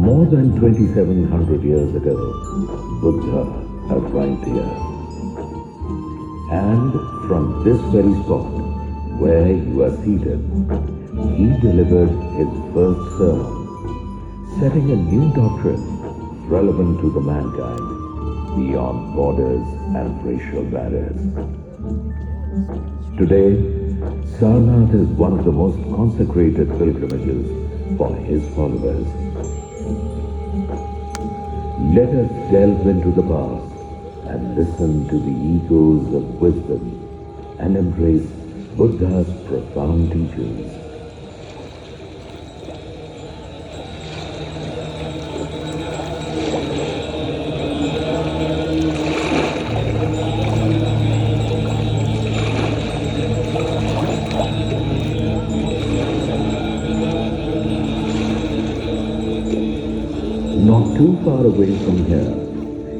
More than 2700 years ago, Buddha arrived here. And from this very spot, where you are seated, he delivered his first sermon, setting a new doctrine relevant to the mankind beyond borders and racial barriers. Today, Sarnath is one of the most consecrated pilgrimages for his followers. Let us delve into the past and listen to the echoes of wisdom and embrace Buddha's profound teachings. Not too far away from here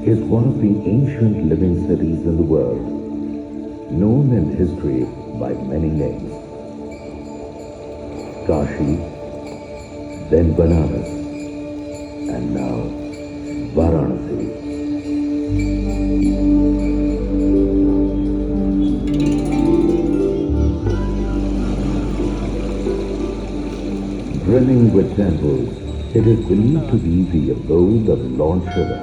is one of the ancient living cities in the world, known in history by many names. Kashi, then Banaras, and now Varanasi. Brimming with temples, it is believed to be the abode of Lord Shiva.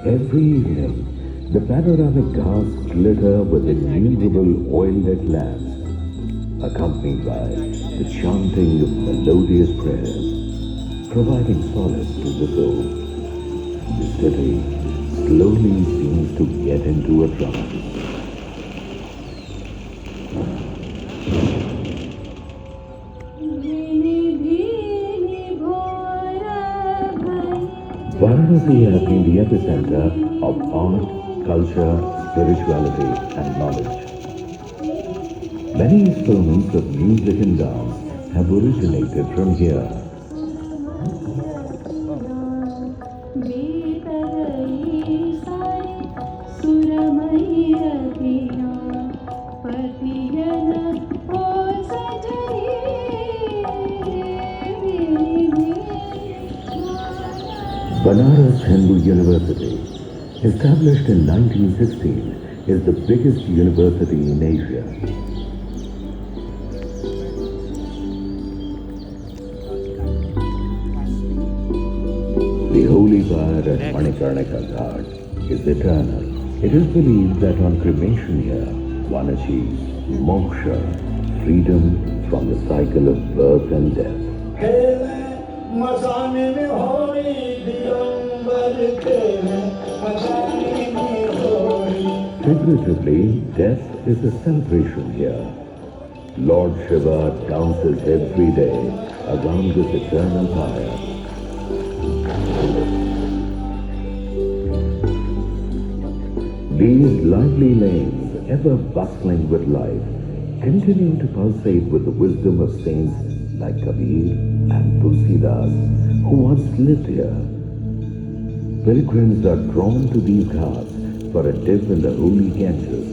Every evening, the panoramic ghats glitter with innumerable oil-lit lamps, accompanied by the chanting of melodious prayers, providing solace to the soul. The city slowly seems to get into a trance. Varanasi has been the epicenter of art, culture, spirituality and knowledge. Many instruments of music and dance have originated from here. Banaras Hindu University, established in 1916, is the biggest university in Asia. The holy fire at Manikarnika Ghat is eternal. It is believed that on cremation here, one achieves moksha, freedom from the cycle of birth and death. Figuratively, death is a celebration here. Lord Shiva dances every day around this eternal fire. These lively lanes, ever bustling with life, continue to pulsate with the wisdom of saints like Kabir and Tulsidas, who once lived here. Pilgrims are drawn to these ghats for a dip in the holy Ganges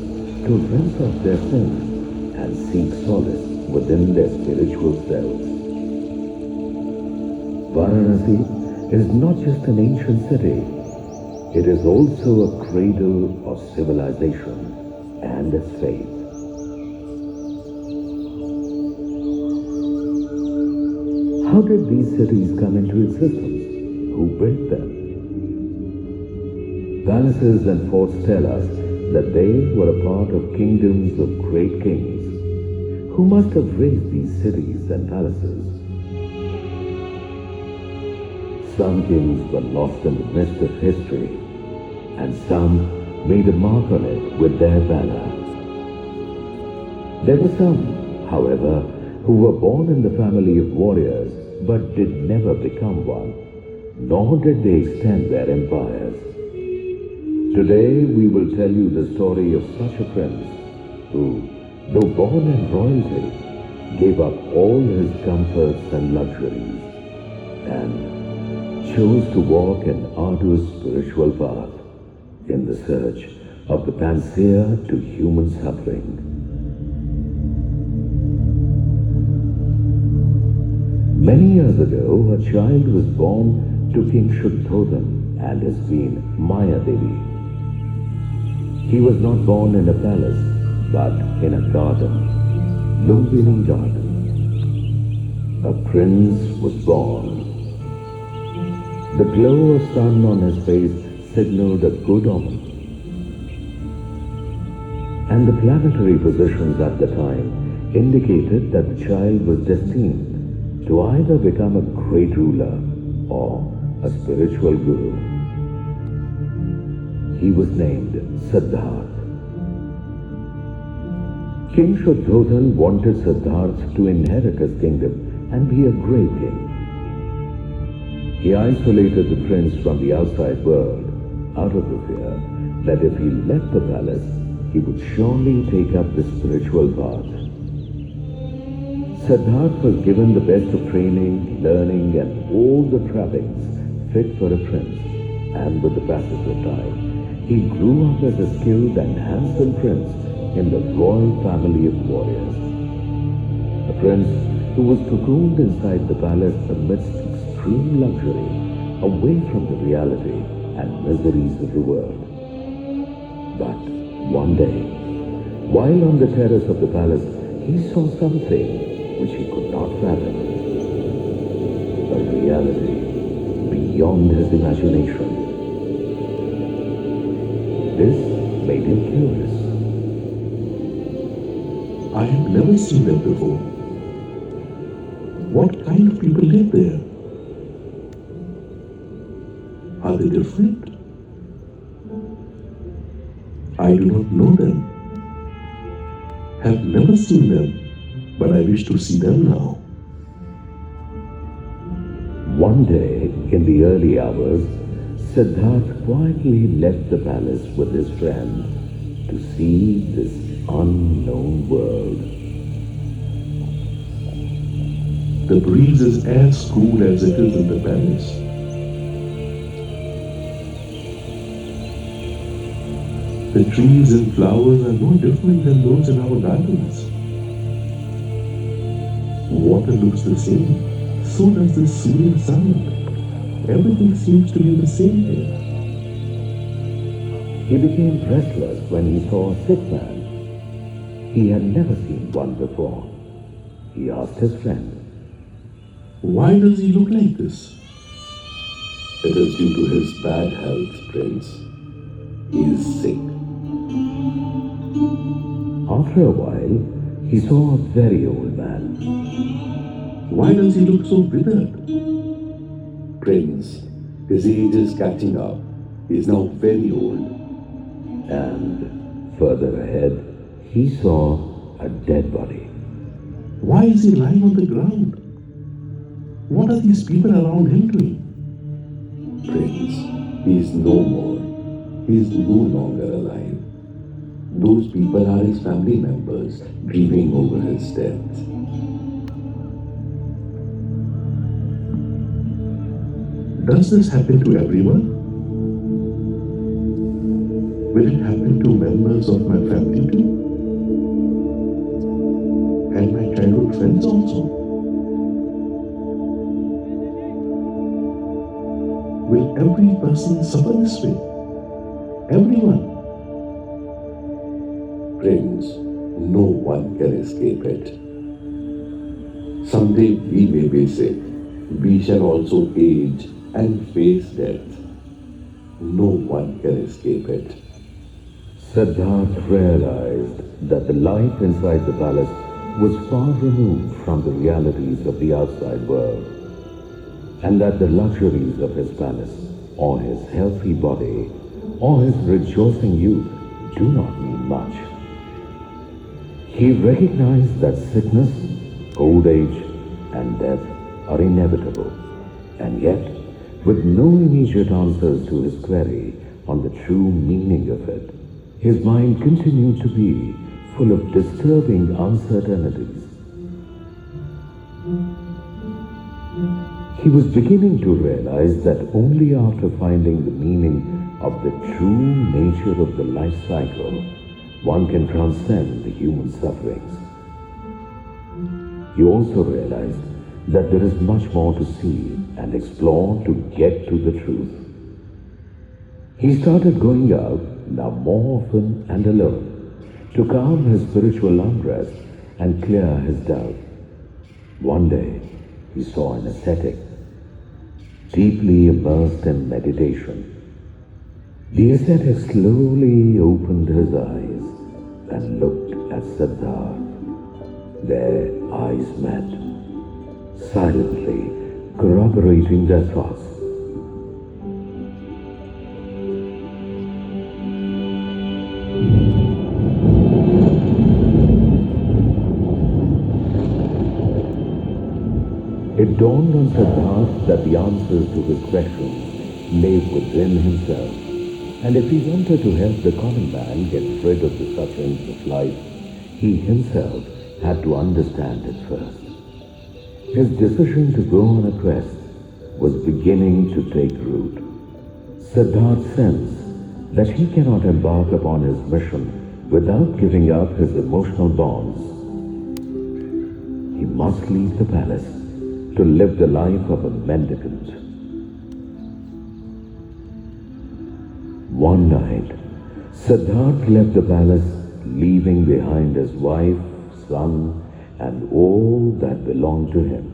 to rinse off their sins and seek solace within their spiritual selves. Varanasi is not just an ancient city, it is also a cradle of civilization and faith. How did these cities come into existence? Who built them? Palaces and forts tell us that they were a part of kingdoms of great kings, who must have raised these cities and palaces. Some kings were lost in the mist of history, and some made a mark on it with their valor. There were some, however, who were born in the family of warriors but did never become one, nor did they extend their empires. Today we will tell you the story of such a prince who, though born in royalty, gave up all his comforts and luxuries and chose to walk an arduous spiritual path in the search of the panacea to human suffering. Many years ago, a child was born to King Shuddhodhan and his queen Maya Devi. He was not born in a palace, but in a garden, Lumbini garden. A prince was born. The glow of sun on his face signaled a good omen. And the planetary positions at the time indicated that the child was destined to either become a great ruler or a spiritual guru. He was named Siddhartha. King Shuddhodhan wanted Siddhartha to inherit his kingdom and be a great king. He isolated the prince from the outside world out of the fear that if he left the palace, he would surely take up the spiritual path. Siddhartha was given the best of training, learning, and all the trappings fit for a prince, and with the passage of time, he grew up as a skilled and handsome prince in the royal family of warriors. A prince who was cocooned inside the palace amidst extreme luxury, away from the reality and miseries of the world. But one day, while on the terrace of the palace, he saw something which he could not fathom. A reality beyond his imagination. This made him curious. I have never seen them before. What kind of people live there? Are they different? I do not know them. Have never seen them, but I wish to see them now. One day, in the early hours, Siddhartha quietly left the palace with his friend to see this unknown world. The breeze is as cool as it is in the palace. The trees and flowers are no different than those in our gardens. Water looks the same, so does the soothing sound. Everything seems to be the same here. He became restless when he saw a sick man. He had never seen one before. He asked his friend, Why does he look like this? It is due to his bad health, Prince. He is sick. After a while, he saw a very old man. Why does he look so withered? Prince, his age is catching up. He is now very old. And further ahead, he saw a dead body. Why is he lying on the ground? What are these people around him doing? Prince, he is no more. He is no longer alive. Those people are his family members grieving over his death. Does this happen to everyone? Will it happen to members of my family too? And my childhood friends also? Will every person suffer this way? Everyone? Prince, no one can escape it. Someday we may be sick. We shall also age and face death. No one can escape it. Siddhartha realized that the life inside the palace was far removed from the realities of the outside world, and that the luxuries of his palace, or his healthy body, or his rejoicing youth do not mean much. He recognized that sickness, old age, and death are inevitable, and yet, with no immediate answers to his query on the true meaning of it, his mind continued to be full of disturbing uncertainties. He was beginning to realize that only after finding the meaning of the true nature of the life cycle, one can transcend the human sufferings. He also realized that there is much more to see and explore to get to the truth. He started going out, now more often and alone, to calm his spiritual unrest and clear his doubt. One day, he saw an ascetic, deeply immersed in meditation. The ascetic slowly opened his eyes and looked at Siddhartha. Their eyes met, silently corroborating their thoughts. It dawned on Siddhartha that the answers to his questions lay within himself, and if he wanted to help the common man get rid of the sufferings of life, he himself had to understand it first. His decision to go on a quest was beginning to take root. Siddhartha sensed that he cannot embark upon his mission without giving up his emotional bonds. He must leave the palace to live the life of a mendicant. One night, Siddhartha left the palace, leaving behind his wife, son, and all that belonged to him.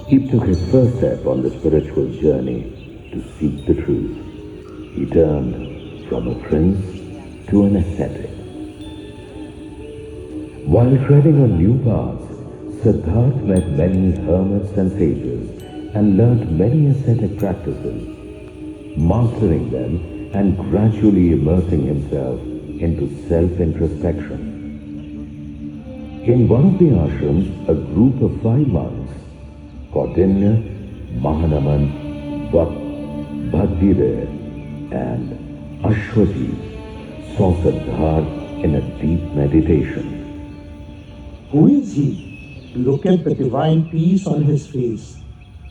He took his first step on the spiritual journey to seek the truth. He turned from a prince to an ascetic. While treading on new paths, Siddhartha met many hermits and sages and learnt many ascetic practices, mastering them and gradually immersing himself into self-introspection. In one of the ashrams, a group of 5 monks, Kaudinya, Mahanaman, Bhagdire, and Ashwati, saw Siddhartha in a deep meditation. Who is he? Look at the divine peace on his face.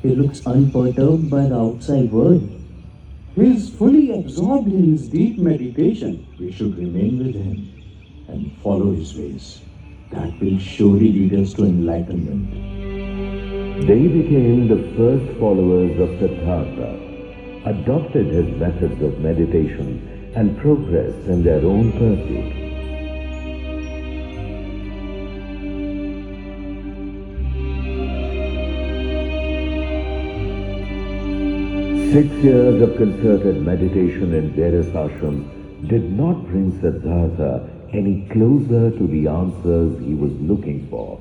He looks unperturbed by the outside world. He is fully absorbed in his deep meditation. We should remain with him and follow his ways. That will surely lead us to enlightenment. They became the first followers of Siddhartha, adopted his methods of meditation, and progressed in their own pursuit. Six years of concerted meditation in various ashrams did not bring Siddhartha any closer to the answers he was looking for.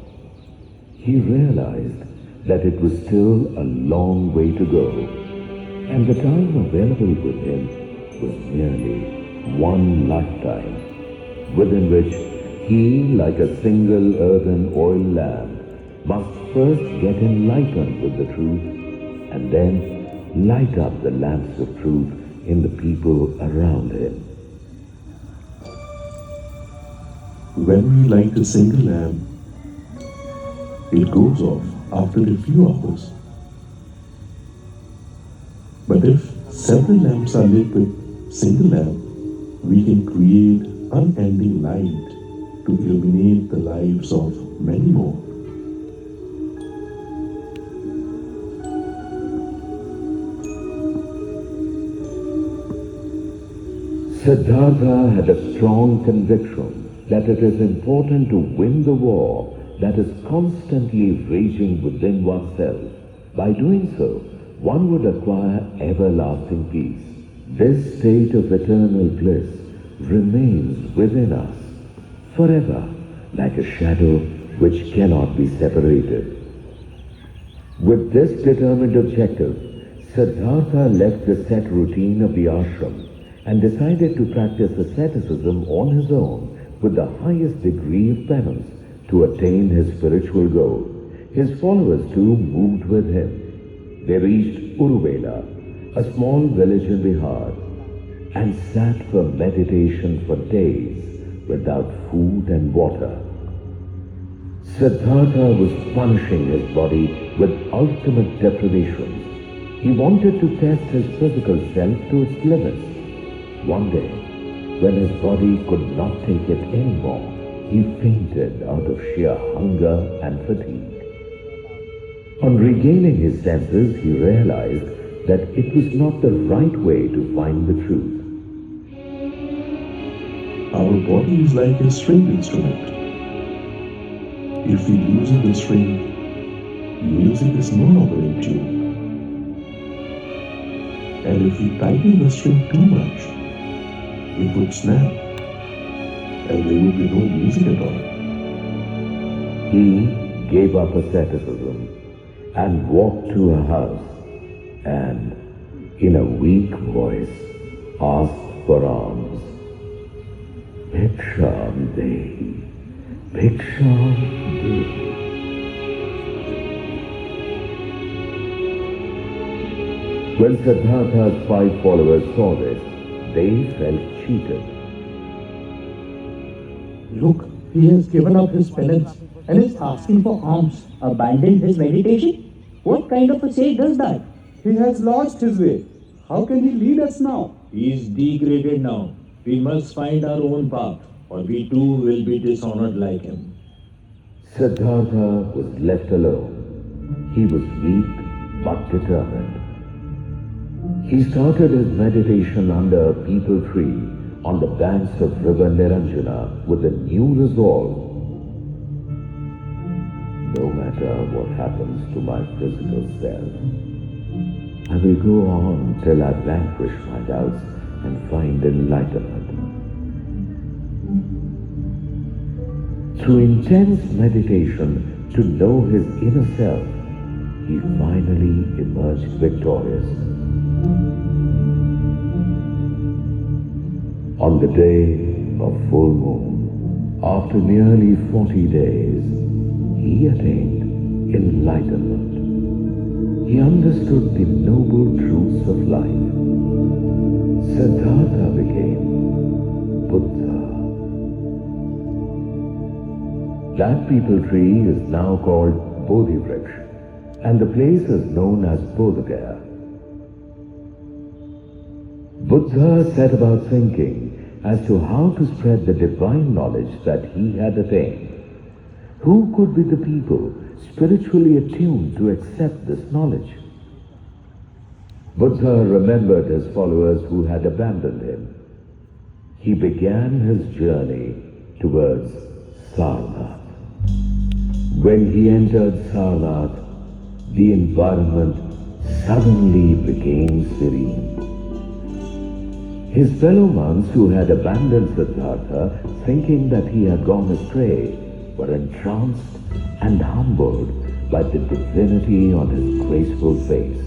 He realized that it was still a long way to go, and the time available with him was merely one lifetime, within which he, like a single earthen oil lamp, must first get enlightened with the truth and then light up the lamps of truth in the people around him. When we light a single lamp, it goes off after a few hours. But if several lamps are lit with single lamp, we can create unending light to illuminate the lives of many more. Siddhartha had a strong conviction that it is important to win the war that is constantly raging within oneself. By doing so, one would acquire everlasting peace. This state of eternal bliss remains within us forever, like a shadow which cannot be separated. With this determined objective, Siddhartha left the set routine of the ashram and decided to practice asceticism on his own with the highest degree of penance to attain his spiritual goal. His followers too moved with him. They reached Uruvela, a small village in Bihar, and sat for meditation for days without food and water. Siddhartha was punishing his body with ultimate deprivations. He wanted to test his physical self to its limits. One day, When his body could not take it anymore, he fainted out of sheer hunger and fatigue. On regaining his senses, he realized that it was not the right way to find the truth. Our body is like a string instrument. If we loosen the string, music is no longer in tune. And if we tighten the string too much, it would snap, and there would be no music at all. He gave up asceticism and walked to a house and, in a weak voice, asked for alms. Bhiksham Dehi, Bhiksham Dehi. When Siddhartha's 5 followers saw this, they felt cheated. Look, he has given up his penance and is asking for alms. Abandoned his meditation? What kind of a sage does that? He has lost his way. How can he lead us now? He is degraded now. We must find our own path, or we too will be dishonored like him. Siddhartha was left alone. He was weak but determined. He started his meditation under a peepal tree on the banks of river Niranjana with a new resolve. No matter what happens to my physical self, I will go on till I vanquish my doubts and find enlightenment. Through intense meditation to know his inner self, he finally emerged victorious. On the day of full moon, after nearly 40 days, he attained enlightenment. He understood the noble truths of life. Siddhartha became Buddha. That peepal tree is now called Bodhi Vriksha, and the place is known as Bodhgaya. Buddha set about thinking as to how to spread the divine knowledge that he had attained. Who could be the people spiritually attuned to accept this knowledge? Buddha remembered his followers who had abandoned him. He began his journey towards Sarnath. When he entered Sarnath, the environment suddenly became serene. His fellow monks who had abandoned Siddhartha, thinking that he had gone astray, were entranced and humbled by the divinity on his graceful face.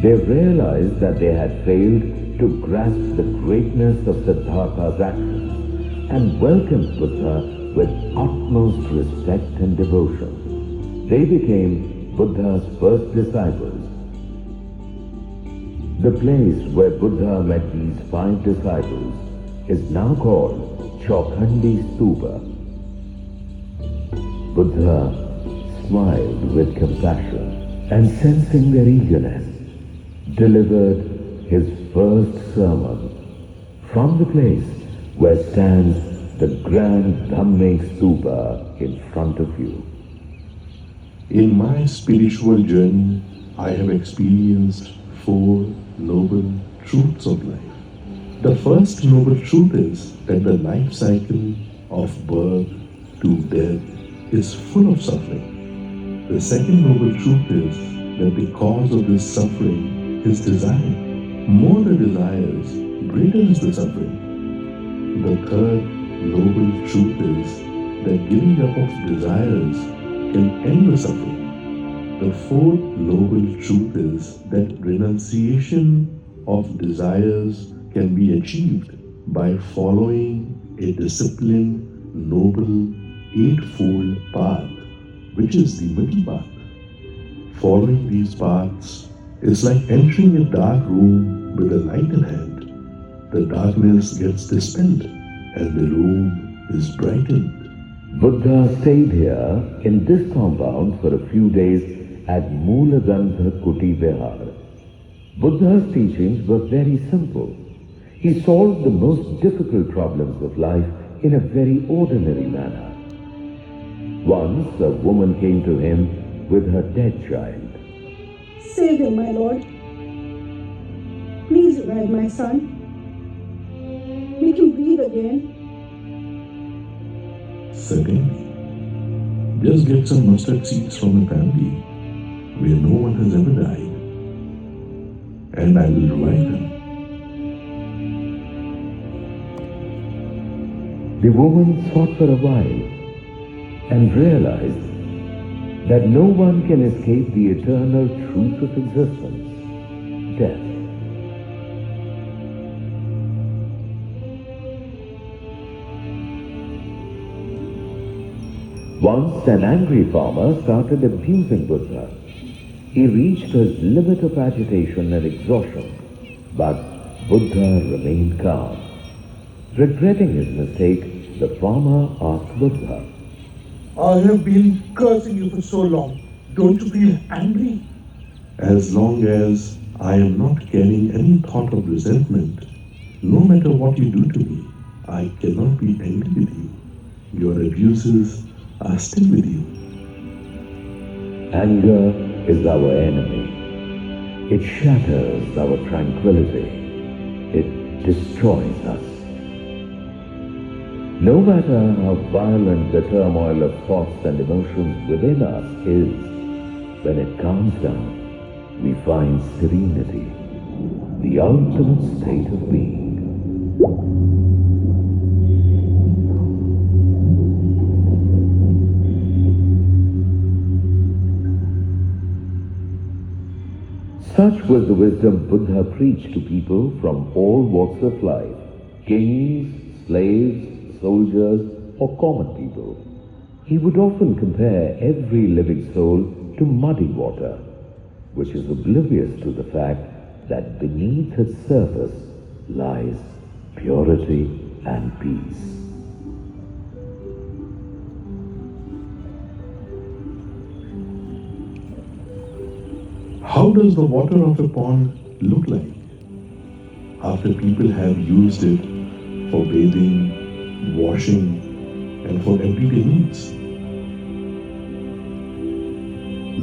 They realized that they had failed to grasp the greatness of Siddhartha's actions and welcomed Buddha with utmost respect and devotion. They became Buddha's first disciples. The place where Buddha met these 5 disciples is now called Chaukhandi Stupa. Buddha smiled with compassion and, sensing their eagerness, delivered his first sermon from the place where stands the grand Dhammik Stupa in front of you. In my spiritual journey, I have experienced 4 noble truths of life. The first noble truth is that the life cycle of birth to death is full of suffering. The second noble truth is that the cause of this suffering is desire. More the desires, greater is the suffering. The third noble truth is that giving up of desires can end the suffering. The fourth noble truth is that renunciation of desires can be achieved by following a disciplined, noble, eightfold path, which is the middle path. Following these paths is like entering a dark room with a light in hand. The darkness gets dispelled and the room is brightened. Buddha stayed here in this compound for a few days at Moolagandha Kuti Vihar. Buddha's teachings were very simple. He solved the most difficult problems of life in a very ordinary manner. Once a woman came to him with her dead child. Save him, my lord. Please revive my son. Make him breathe again. Certainly. Just get some mustard seeds from a family where no one has ever died, and I will revive him. The woman thought for a while and realized that no one can escape the eternal truth of existence, death. Once an angry farmer started abusing Buddha. He reached his limit of agitation and exhaustion, but Buddha remained calm. Regretting his mistake, the farmer asked Buddha, I have been cursing you for so long. Don't you feel angry? As long as I am not carrying any thought of resentment, no matter what you do to me, I cannot be angry with you. Your abuses are still with you. anger is our enemy. It shatters our tranquility. It destroys us. No matter how violent the turmoil of thoughts and emotions within us is, when it calms down, we find serenity, the ultimate state of being. Such was the wisdom Buddha preached to people from all walks of life, kings, slaves, soldiers, or common people. He would often compare every living soul to muddy water, which is oblivious to the fact that beneath its surface lies purity and peace. How does the water of a pond look like after people have used it for bathing, washing, and for everyday needs?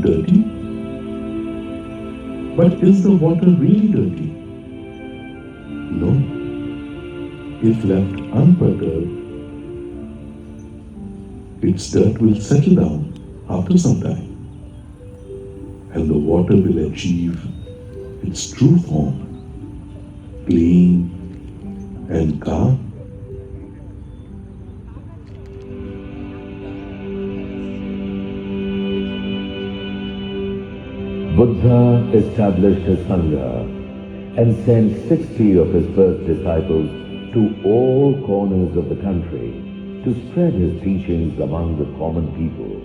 Dirty? But is the water really dirty? No. If left unperturbed, its dirt will settle down after some time, and the water will achieve its true form, clean and calm. Buddha established his Sangha and sent 60 of his first disciples to all corners of the country to spread his teachings among the common people.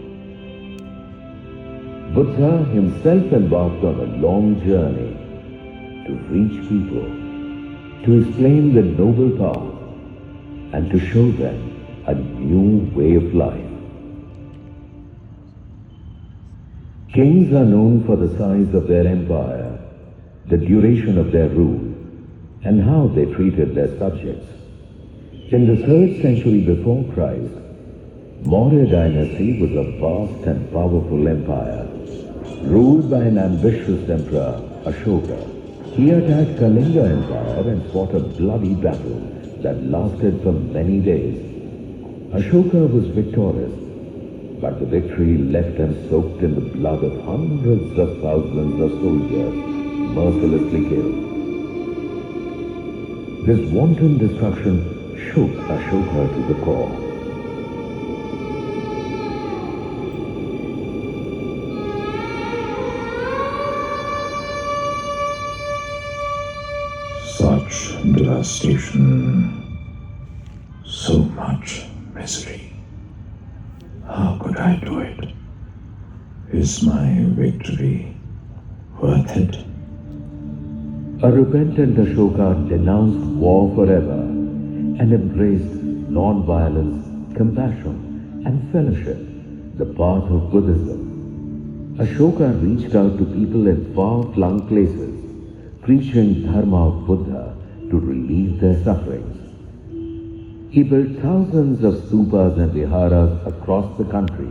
Buddha himself embarked on a long journey to reach people, to explain the noble path, and to show them a new way of life. Kings are known for the size of their empire, the duration of their rule, and how they treated their subjects. In the 3rd century before Christ, Maurya dynasty was a vast and powerful empire, ruled by an ambitious emperor, Ashoka. He attacked Kalinga Empire and fought a bloody battle that lasted for many days. Ashoka was victorious, but the victory left him soaked in the blood of hundreds of thousands of soldiers, mercilessly killed. This wanton destruction shook Ashoka to the core. Such devastation, so much misery. How could I do it? Is my victory worth it? A repentant Ashoka denounced war forever and embraced non-violence, compassion, and fellowship, the path of Buddhism. Ashoka reached out to people in far-flung places, preaching Dharma of Buddha to relieve their sufferings. He built thousands of stupas and viharas across the country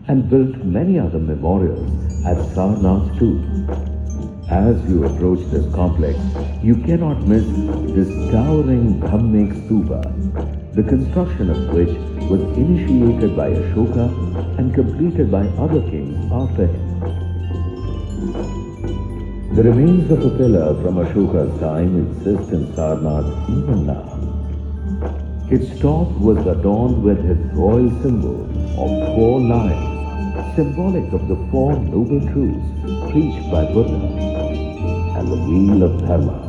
and built many other memorials at Sarnath too. As you approach this complex, you cannot miss this towering Dhammik stupa, the construction of which was initiated by Ashoka and completed by other kings after him. The remains of a pillar from Ashoka's time exist in Sarnath even now. Its top was adorned with his royal symbol of 4 lions, symbolic of the 4 noble truths preached by Buddha, and the wheel of Dharma.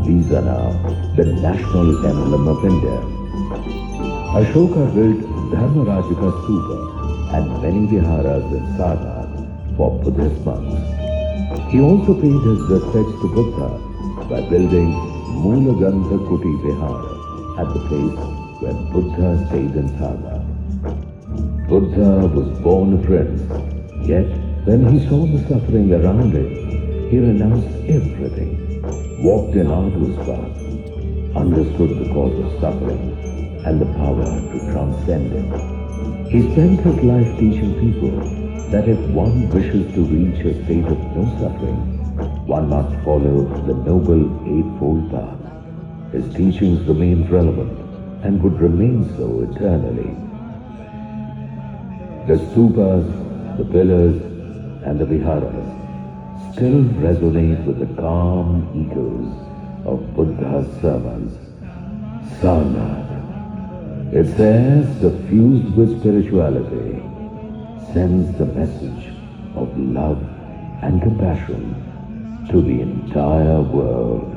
These are now the national emblem of India. Ashoka built Dharmarajika Stupa and many viharas in Sarnath for Buddhist monks. He also paid his respects to Buddha by building Mulagandha Kuti Vihara at the place where Buddha stayed in Sarnath. Buddha was born a prince, yet when he saw the suffering around him, he renounced everything, walked an arduous path, understood the cause of suffering and the power to transcend it. He spent his life teaching people that if one wishes to reach a state of no suffering, one must follow the noble eightfold path. His teachings remained relevant and would remain so eternally. The stupas, the pillars, and the viharas still resonate with the calm echoes of Buddha's sermons. Sarnath, its air suffused with spirituality, sends the message of love and compassion to the entire world.